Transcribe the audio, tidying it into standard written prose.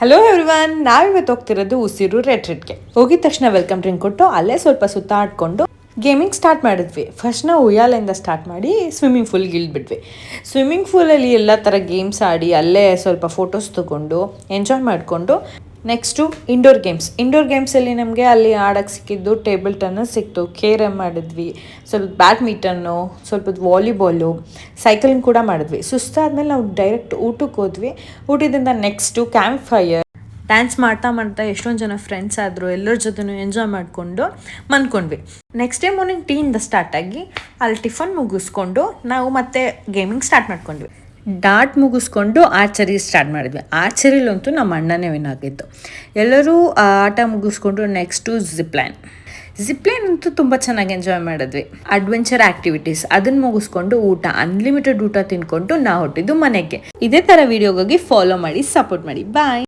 Hello everyone, ನಾವಿವತ್ತು ಹೋಗ್ತಿರೋದು ಉಸಿರು ರೆಟ್ರೀಟ್ಗೆ. ಹೋಗಿದ ತಕ್ಷಣ ವೆಲ್ಕಮ್ ಡ್ರಿಂಕ್ ಕೊಟ್ಟು ಅಲ್ಲೇ ಸ್ವಲ್ಪ ಸುತ್ತಾಡ್ಕೊಂಡು ಗೇಮಿಂಗ್ ಸ್ಟಾರ್ಟ್ ಮಾಡಿದ್ವಿ. ಫಸ್ಟ್ ನಾವು ಉಯ್ಯಾಲೆಯಿಂದ ಸ್ಟಾರ್ಟ್ ಮಾಡಿ ಸ್ವಿಮ್ಮಿಂಗ್ ಫೂಲ್ಗೆ ಇಳಿದ್ಬಿಟ್ವಿ. ಸ್ವಿಮ್ಮಿಂಗ್ ಫೂಲಲ್ಲಿ ಎಲ್ಲ ಥರ ಗೇಮ್ಸ್ ಆಡಿ ಅಲ್ಲೇ ಸ್ವಲ್ಪ ಫೋಟೋಸ್ ತೊಗೊಂಡು ಎಂಜಾಯ್ ಮಾಡಿಕೊಂಡು ನೆಕ್ಸ್ಟು ಇಂಡೋರ್ ಗೇಮ್ಸಲ್ಲಿ ನಮಗೆ ಅಲ್ಲಿ ಆಡೋಕ್ಕೆ ಸಿಕ್ಕಿದ್ದು ಟೇಬಲ್ ಟೆನ್ನಿಸ್ ಸಿಕ್ತು, ಕೇರಮ್ ಮಾಡಿದ್ವಿ, ಸ್ವಲ್ಪ ಬ್ಯಾಡ್ಮಿಂಟನ್ನು, ಸ್ವಲ್ಪ ವಾಲಿಬಾಲು, ಸೈಕ್ಲಿಂಗ್ ಕೂಡ ಮಾಡಿದ್ವಿ. ಸುಸ್ತಾದ್ಮೇಲೆ ನಾವು ಡೈರೆಕ್ಟ್ ಊಟಕ್ಕೆ ಹೋದ್ವಿ. ಊಟದಿಂದ ನೆಕ್ಸ್ಟು ಕ್ಯಾಂಪ್ ಫೈರ್ ಡ್ಯಾನ್ಸ್ ಮಾಡ್ತಾ ಎಷ್ಟೊಂದು ಜನ ಫ್ರೆಂಡ್ಸ್ ಆದರು. ಎಲ್ಲರ ಜೊತೆನೂ ಎಂಜಾಯ್ ಮಾಡಿಕೊಂಡು ಮನ್ಕೊಂಡ್ವಿ. ನೆಕ್ಸ್ಟ್ ಡೇ ಮಾರ್ನಿಂಗ್ ಟೀಯಿಂದ ಸ್ಟಾರ್ಟ್ ಆಗಿ ಅಲ್ಲಿ ಟಿಫನ್ ಮುಗಿಸ್ಕೊಂಡು ನಾವು ಮತ್ತೆ ಗೇಮಿಂಗ್ ಸ್ಟಾರ್ಟ್ ಮಾಡ್ಕೊಂಡ್ವಿ. ಡಾಟ್ ಮುಗಿಸ್ಕೊಂಡು ಆರ್ಚರಿ ಸ್ಟಾರ್ಟ್ ಮಾಡಿದ್ವಿ. ಆರ್ಚರಿಲಂತೂ ನಮ್ಮ ಅಣ್ಣನೇ ವಿನ್ ಆಗಿದ್ದು. ಎಲ್ಲರೂ ಆಟ ಮುಗಿಸ್ಕೊಂಡು ನೆಕ್ಸ್ಟು ಜಿಪ್ಲೈನ್ ಅಂತೂ ತುಂಬ ಚೆನ್ನಾಗಿ ಎಂಜಾಯ್ ಮಾಡಿದ್ವಿ. ಅಡ್ವೆಂಚರ್ ಆ್ಯಕ್ಟಿವಿಟೀಸ್ ಅದನ್ನು ಮುಗಿಸ್ಕೊಂಡು ಅನ್ಲಿಮಿಟೆಡ್ ಊಟ ತಿನ್ಕೊಂಡು ನಾವು ಹೊಟ್ಟಿದ್ದು ಮನೆಗೆ. ಇದೇ ಥರ ವೀಡಿಯೋಗಾಗಿ ಫಾಲೋ ಮಾಡಿ, ಸಪೋರ್ಟ್ ಮಾಡಿ. ಬಾಯ್.